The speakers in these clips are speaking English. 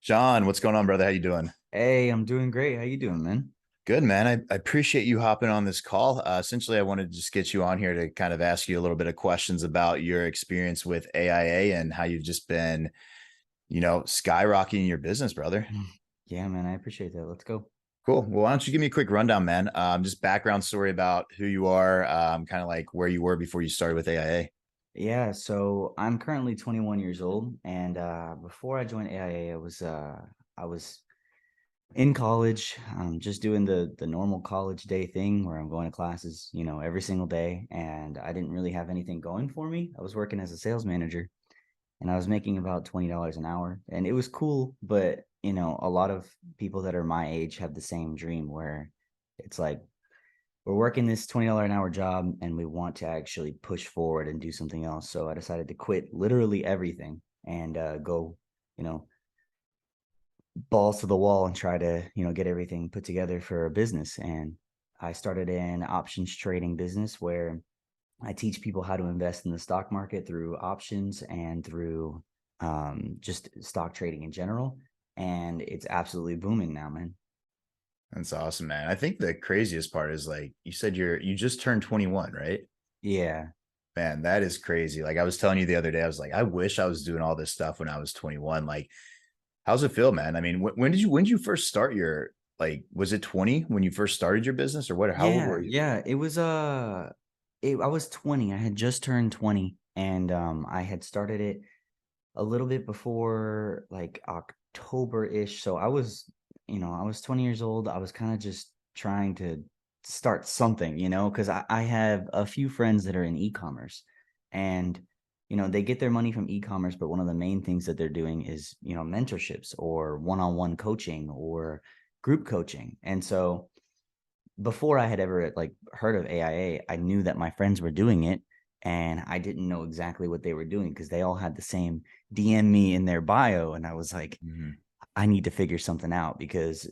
John, what's going on, brother? How you doing? Hey, I'm doing great. How you doing, man? Good, man. I appreciate you hopping on this call. Essentially, I wanted to just get you on here to kind of ask you a little bit of questions about your experience with AIA and how you've just been, skyrocketing your business, brother. Mm. Yeah, man, I appreciate that. Let's go. Cool. Well, why don't you give me a quick rundown, man? Just background story about who you are, kind of like where you were before you started with AIA. Yeah, so I'm currently 21 years old, and before I joined AIA, I was in college, just doing the normal college day thing where I'm going to classes, every single day, and I didn't really have anything going for me. I was working as a sales manager, and I was making about $20 an hour, and it was cool, but a lot of people that are my age have the same dream where it's like we're working this $20 an hour job and we want to actually push forward and do something else. So I decided to quit literally everything and go, you know, balls to the wall and try to, get everything put together for a business. And I started an options trading business where I teach people how to invest in the stock market through options and through just stock trading in general. And it's absolutely booming now, man. That's awesome, man. I think the craziest part is like you said you just turned 21, right? Yeah. Man, that is crazy. Like I was telling you the other day, I was like, I wish I was doing all this stuff when I was 21. Like, how's it feel, man? I mean, when did you first start your like? Was it 20 when you first started your business, or what? How old Yeah, were you? yeah. I was 20. I had just turned 20 and I had started it a little bit before like October-ish. So I was 20 years old. I was kind of just trying to start something, because I have a few friends that are in e-commerce and they get their money from e-commerce, but one of the main things that they're doing is, mentorships or one-on-one coaching or group coaching. And so before I had ever like heard of AIA, I knew that my friends were doing it and I didn't know exactly what they were doing because they all had the same DM me in their bio. And I was like, Mhm. I need to figure something out because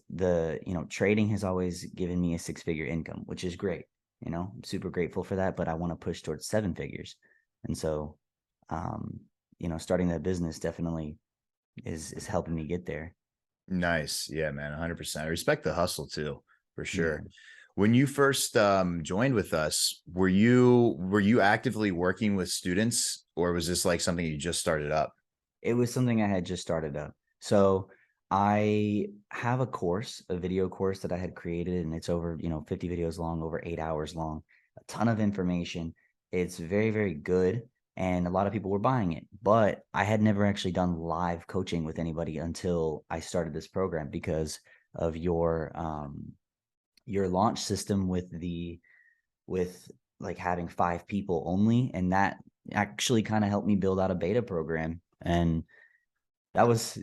trading has always given me a six-figure income, which is great. I'm super grateful for that, but I want to push towards seven figures. And so, um, starting that business definitely is helping me get there. Nice, yeah, man, 100%. I respect the hustle too, for Yeah. sure. When you first joined with us, were you actively working with students, or was this like something you just started up? It was something I had just started up. So I have a course, a video course that I had created, and it's over, 50 videos long, over 8 hours long, a ton of information. It's very, very good. And a lot of people were buying it, but I had never actually done live coaching with anybody until I started this program because of your launch system with like having five people only. And that actually kind of helped me build out a beta program. And that was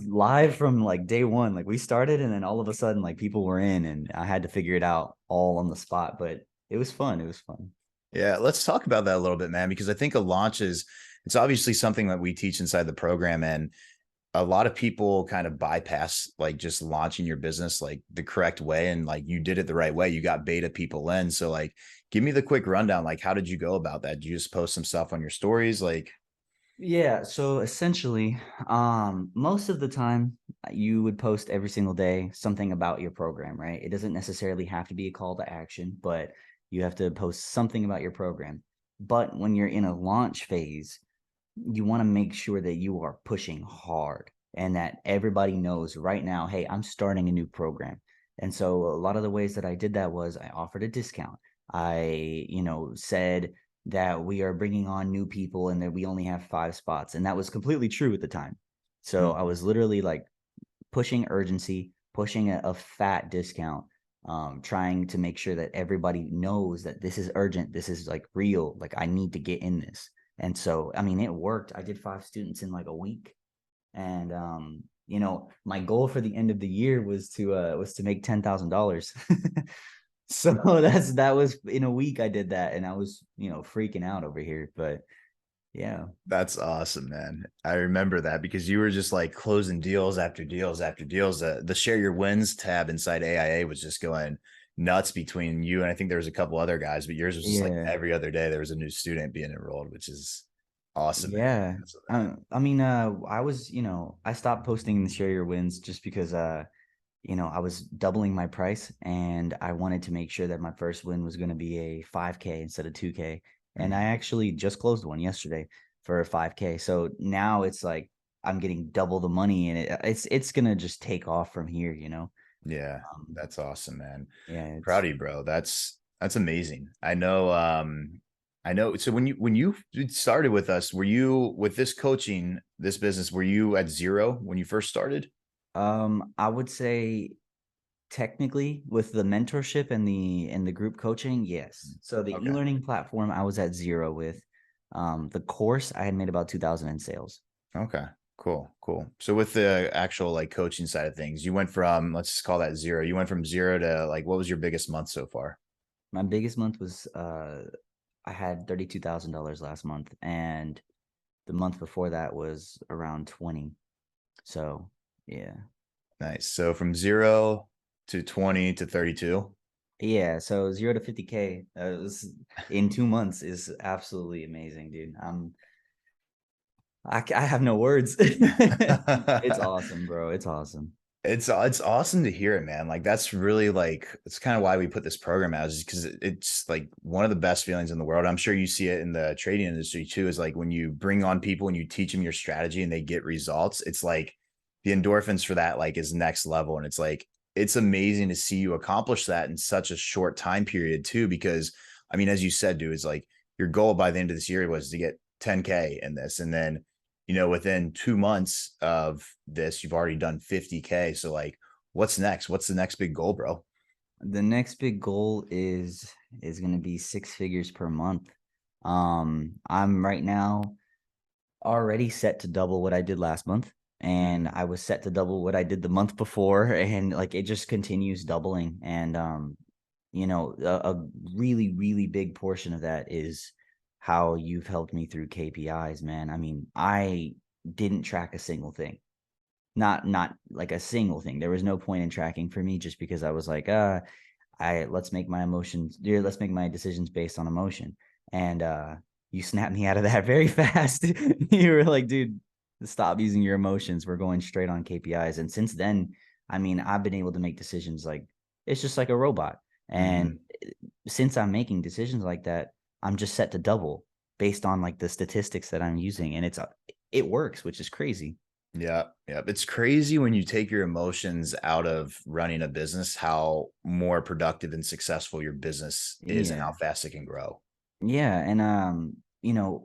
live from like day one. Like we started and then all of a sudden like people were in and I had to figure it out all on the spot, but it was fun. It was fun. Yeah, let's talk about that a little bit, man, because I think a launch is it's obviously something that we teach inside the program, and a lot of people kind of bypass like just launching your business like the correct way, and like you did it the right way. You got beta people in. So like give me the quick rundown. Like how did you go about that? Did you just post some stuff on your stories? Like, Yeah, so essentially, most of the time you would post every single day something about your program, right? It doesn't necessarily have to be a call to action, but you have to post something about your program. But when you're in a launch phase, you want to make sure that you are pushing hard and that everybody knows right now, hey, I'm starting a new program. And so a lot of the ways that I did that was I offered a discount. I, said that we are bringing on new people and that we only have five spots. And that was completely true at the time. So I mhm. was literally like pushing urgency, pushing a fat discount, trying to make sure that everybody knows that this is urgent, this is like real, like I need to get in this. And so, I mean, it worked. I did five students in like a week, and my goal for the end of the year was to make $10,000. So that was in a week I did that, and I was freaking out over here, but yeah. That's awesome, man. I remember that because you were just like closing deals after deals after deals. The share your wins tab inside AIA was just going nuts between you and I think there was a couple other guys, but yours was just like Yeah. every other day there was a new student being enrolled, which is Awesome, man. Yeah. That's that. I mean, I was, I stopped posting the share your wins just because, I was doubling my price and I wanted to make sure that my first win was going to be a 5K instead of 2K. And I Mhm. actually just closed one yesterday for a 5K. So now it's like I'm getting double the money and it's going to just take off from here. Yeah, Um, that's awesome, man. yeah, Proud it's of you, bro. That's amazing. I know. So when you started with us, were you with this coaching, this business, were you at zero when you first started? I would say technically with the mentorship and the group coaching, yes. So the Okay. e-learning platform I was at zero with. The course I had made about 2000 in sales. Okay. Cool. Cool. So with the actual like coaching side of things, you went from, let's just call that zero. You went from zero to like, what was your biggest month so far? My biggest month was I had $32,000 last month, and the month before that was around 20. So yeah. Nice. So from zero to 20 to 32. Yeah, so 0 to 50K in 2 months is absolutely amazing, dude. I have no words. It's awesome, bro. It's awesome. It's awesome to hear it, man. Like that's really like it's kind of why we put this program out, is because it's like one of the best feelings in the world. I'm sure you see it in the trading industry too, is like when you bring on people and you teach them your strategy and they get results, it's like the endorphins for that like is next level. And it's like it's amazing to see you accomplish that in such a short time period too. Because I mean, as you said, dude, it's like your goal by the end of this year was to get 10K in this, and then within 2 months of this, you've already done 50K. So like, what's next? What's the next big goal, bro? The next big goal is going to be 6 figures per month. I'm right now already set to double what I did last month, and Mhm. I was set to double what I did the month before, and like it just continues doubling. And a really really big portion of that is how you've helped me through KPIs, man. I mean, I didn't track a single thing. Not like a single thing. There was no point in tracking for me just because I was like, I let's make my emotions, dude, let's make my decisions based on emotion. And you snapped me out of that very fast. You were like, dude, stop using your emotions. We're going straight on KPIs. And since then, I mean, I've been able to make decisions like it's just like a robot. And Mhm. since I'm making decisions like that, I'm just set to double based on like the statistics that I'm using. And it works, which is crazy. Yeah. Yeah. It's crazy when you take your emotions out of running a business, how more productive and successful your business is and how Yeah. fast it can grow. Yeah, and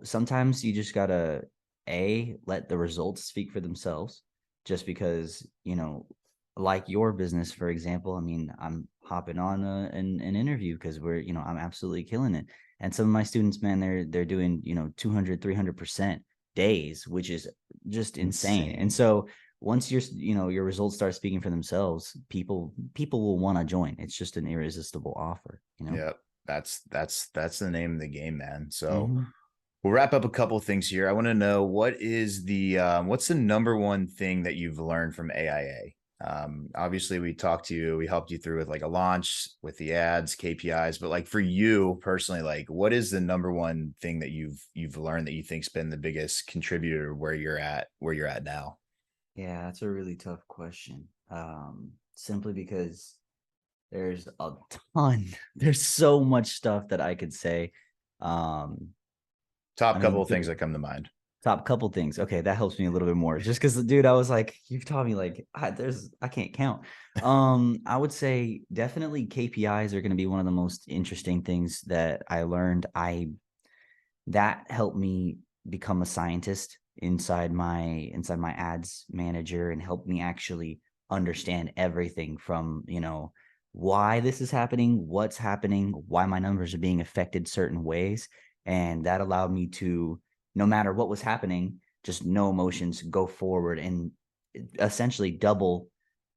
sometimes you just gotta let the results speak for themselves. Just because, like your business, for example. I mean, I'm hopping on an interview because I'm absolutely killing it. And some of my students, man, they're doing 200, 300% days, which is just insane. And Insane. so once your results start speaking for themselves, people will want to join. It's just an irresistible offer. Yep. That's the name of the game, man. So Hmm. we'll wrap up a couple of things here. I want to know what's the number one thing that you've learned from AIA? Obviously, we talked to you, we helped you through with like a launch with the ads, KPIs, but like for you personally, like what is the number one thing that you've learned that you think's been the biggest contributor where you're at now? Yeah, that's a really tough question. Simply because there's a ton, there's so much stuff that I could say. Um, I Top couple mean, of things that come to mind. top couple things. Okay, that helps me a little bit more. Just because, dude, I was like, you've taught me like I can't count. I would say definitely KPIs are going to be one of the most interesting things that I learned. I That helped me become a scientist inside my ads manager and helped me actually understand everything from why this is happening, what's happening, why my numbers are being affected certain ways. And that allowed me to, no matter what was happening, just no emotions, go forward and essentially double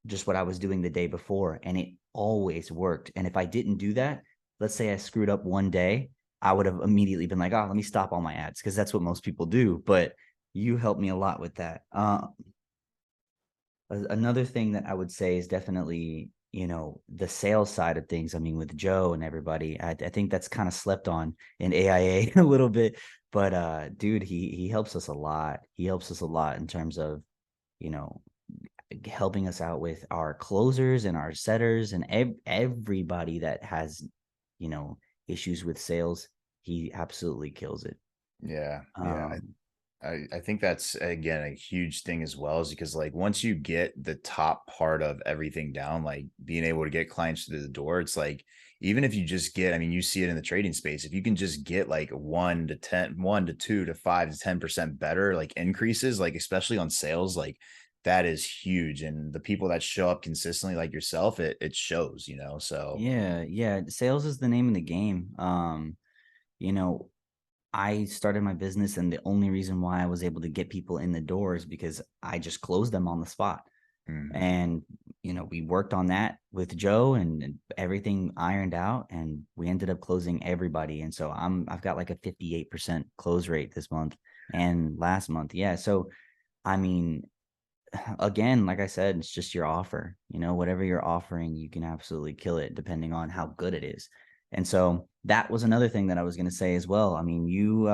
just what I was doing the day before. And it always worked. And if I didn't do that, let's say I screwed up one day, I would have immediately been like, oh, let me stop all my ads, because that's what most people do. But you helped me a lot with that. Another thing that I would say is definitely the sales side of things, I mean, with Joe and everybody, I think that's kind of slept on in AIA a little bit. But dude, he helps us a lot. He helps us a lot in terms of, you know, helping us out with our closers and our setters and everybody that has, you know, issues with sales. He absolutely kills it. Yeah, yeah. Um, I think that's again a huge thing as well, is because like once you get the top part of everything down, like being able to get clients through the door, it's like even if you just get, I mean, you see it in the trading space, if you can just get like 1 to 2 to 5 to 10% better, like increases, like especially on sales, like that is huge. And the people that show up consistently like yourself, it shows, so yeah, yeah. Sales is the name of the game. You know, I started my business, and the only reason why I was able to get people in the door is because I just closed them on the spot. mhm. And, we worked on that with Joe, and everything ironed out, and we ended up closing everybody. And so I've got like a 58% close rate this month and last month. Yeah. So, I mean, again, like I said, it's just your offer. Whatever you're offering, you can absolutely kill it depending on how good it is. And so that was another thing that I was going to say as well. I mean, you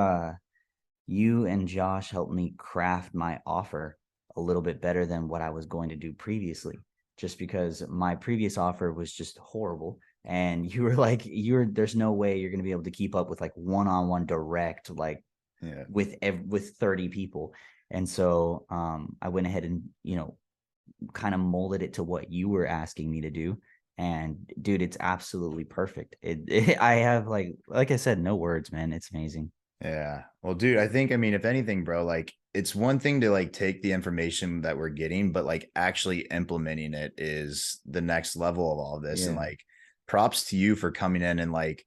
and Josh helped me craft my offer a little bit better than what I was going to do previously, just because my previous offer was just horrible. And you were like, there's no way you're going to be able to keep up with like one-on-one direct, like Yeah. with 30 people. And so I went ahead and, kind of molded it to what you were asking me to do. And dude, it's absolutely perfect. I have like I said, no words, man. It's amazing. Yeah. Well, dude, I think, I mean, if anything, bro, like it's one thing to like take the information that we're getting, but like actually implementing it is the next level of all of this. And Yeah. like props to you for coming in and like,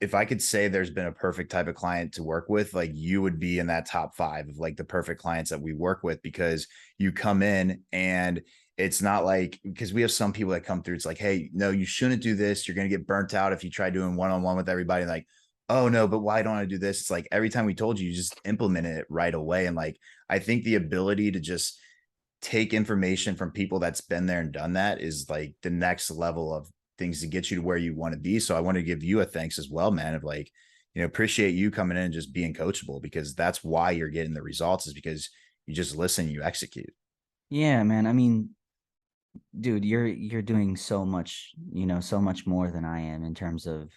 if I could say there's been a perfect type of client to work with, like you would be in that top 5 of like the perfect clients that we work with, because you come in and it's not like, because we have some people that come through, it's like, hey, no, you shouldn't do this. You're going to get burnt out if you try doing one-on-one with everybody. Like, oh no, but why don't I do this? It's like every time we told you, you just implemented it right away. And like, I think the ability to just take information from people that's been there and done that is like the next level of things to get you to where you want to be. So I want to give you a thanks as well, man, of like, appreciate you coming in and just being coachable, because that's why you're getting the results, is because you just listen, you execute. Yeah, man. I mean, dude, you're doing so much, so much more than I am in terms of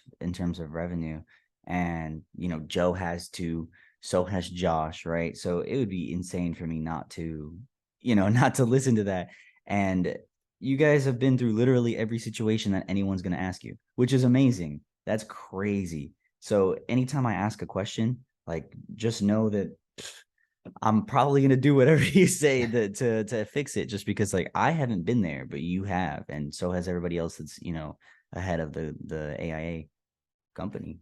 revenue. And, Joe has to, so has Josh, right? So it would be insane for me not to, not to listen to that. And you guys have been through literally every situation that anyone's going to ask you, which is amazing. That's crazy. So anytime I ask a question, like just know that I'm probably gonna do whatever you say to fix it, just because like I haven't been there, but you have, and so has everybody else that's ahead of the AIA company.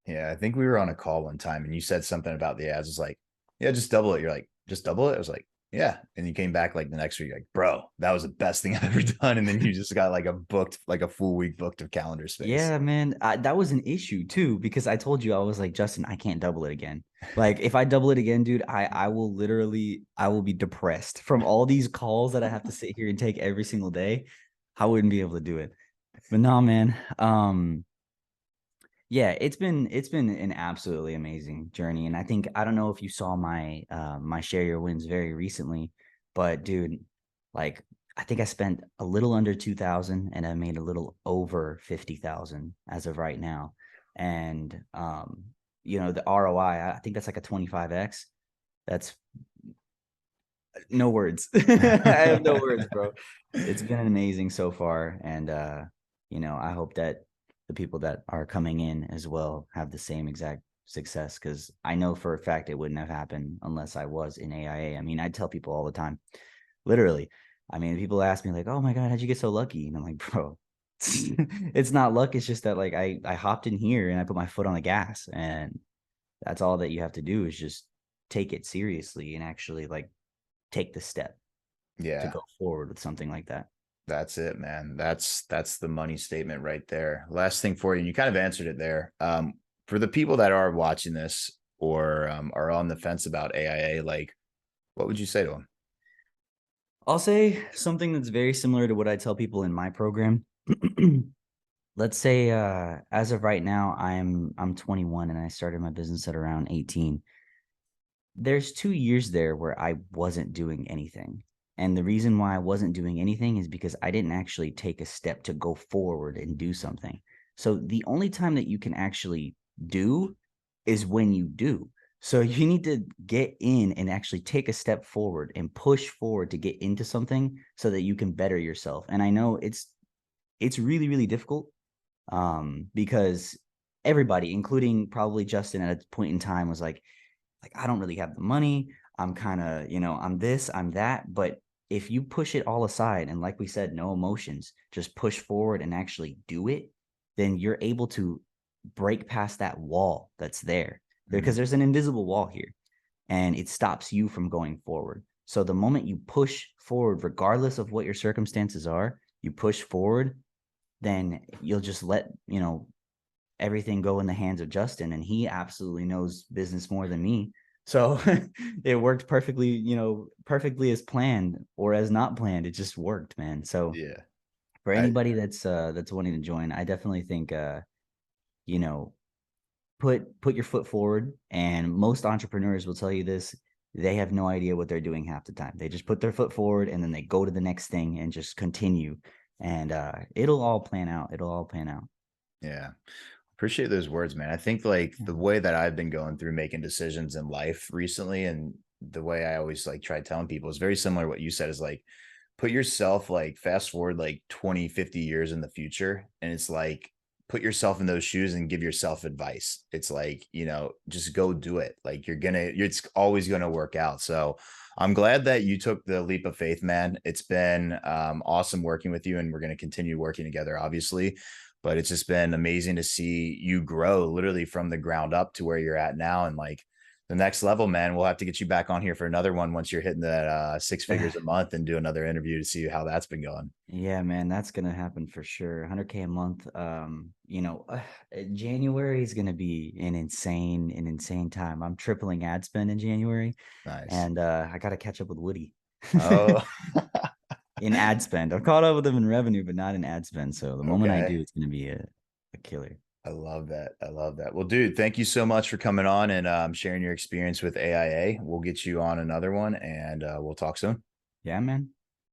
Yeah, I think we were on a call one time and you said something about the ads. It's like, yeah, just double it. You're like, just double it. I was like, yeah. And you came back like the next week, like, bro, that was the best thing I've ever done. And then you just got like a full week booked of calendar space. Yeah, man, that was an issue too because I told you I was like Justin, I can't double it again. Like if I double it again, dude, I will be depressed from all these calls that I have to sit here and take every single day. I wouldn't be able to do it. But no, man. Yeah, it's been an absolutely amazing journey, and I don't know if you saw my share your wins very recently, but dude, like I think I spent a little under 2,000 and I made a little over 50,000 as of right now. And the ROI, I think that's like a 25x. That's no words. I have no words, bro. It's been amazing so far, and I hope that the people that are coming in as well have the same exact success, because I know for a fact it wouldn't have happened unless I was in AIA. I mean, I tell people all the time, literally. I mean, people ask me like, "Oh my God, how'd you get so lucky?" And I'm like, "Bro, it's not luck. It's just that like I hopped in here and I put my foot on the gas, and that's all that you have to do is just take it seriously and actually like take the step to Yeah, go forward with something like that." that's it, man. That's the money statement right there. Last thing for you, and you kind of answered it there. For the people that are watching this or are on the fence about AIA, like what would you say to them? I'll say something that's very similar to what I tell people in my program. Let's say as of right now, I'm 21 and I started my business at around 18. There's 2 years there where I wasn't doing anything. And the reason why I wasn't doing anything is because I didn't actually take a step to go forward and do something. So the only time that you can actually do is when you do. So you need to get in and actually take a step forward and push forward to get into something so that you can better yourself. And I know it's really, really difficult, because everybody, including probably Justin at a point in time, was like I don't really have the money. I'm kind of, I'm this, I'm that. But if you push it all aside and, like we said, no emotions, just push forward and actually do it, then you're able to break past that wall that's there, because Mm, there's an invisible wall here and it stops you from going forward. So the moment you push forward, regardless of what your circumstances are, you push forward, then you'll just let, everything go in the hands of Justin, and he absolutely knows business more than me. So it worked perfectly, perfectly as planned or as not planned. It just worked, man. So yeah. for I anybody that's wanting to join, I definitely think you know, put your foot forward. And most entrepreneurs will tell you this. They have no idea what they're doing half the time. They just put their foot forward and then they go to the next thing and just continue. And it'll all plan out. It'll all pan out. yeah. Appreciate those words, man. I think like Yeah. the way that I've been going through making decisions in life recently, and the way I always like try telling people is very similar to what you said, is like put yourself like fast forward like 20, 50 years in the future. And it's like put yourself in those shoes and give yourself advice. It's like, just go do it. Like it's always gonna work out. So I'm glad that you took the leap of faith, man. It's been awesome working with you, and we're gonna continue working together, obviously. But it's just been amazing to see you grow literally from the ground up to where you're at now. And like the next level, man, we'll have to get you back on here for another one once you're hitting that six figures a month, and do another interview to see how that's been going. Yeah, man, that's gonna happen for sure. 100K a month. January is gonna be an insane time. I'm tripling ad spend in January, Nice. and I gotta catch up with Woody Oh, in ad spend. I've caught up with him in revenue, but not in ad spend. So the moment I okay. do, it's gonna be a killer. I love that. I love that. Well, dude, thank you so much for coming on and sharing your experience with AIA. We'll get you on another one, and we'll talk soon. Yeah, man.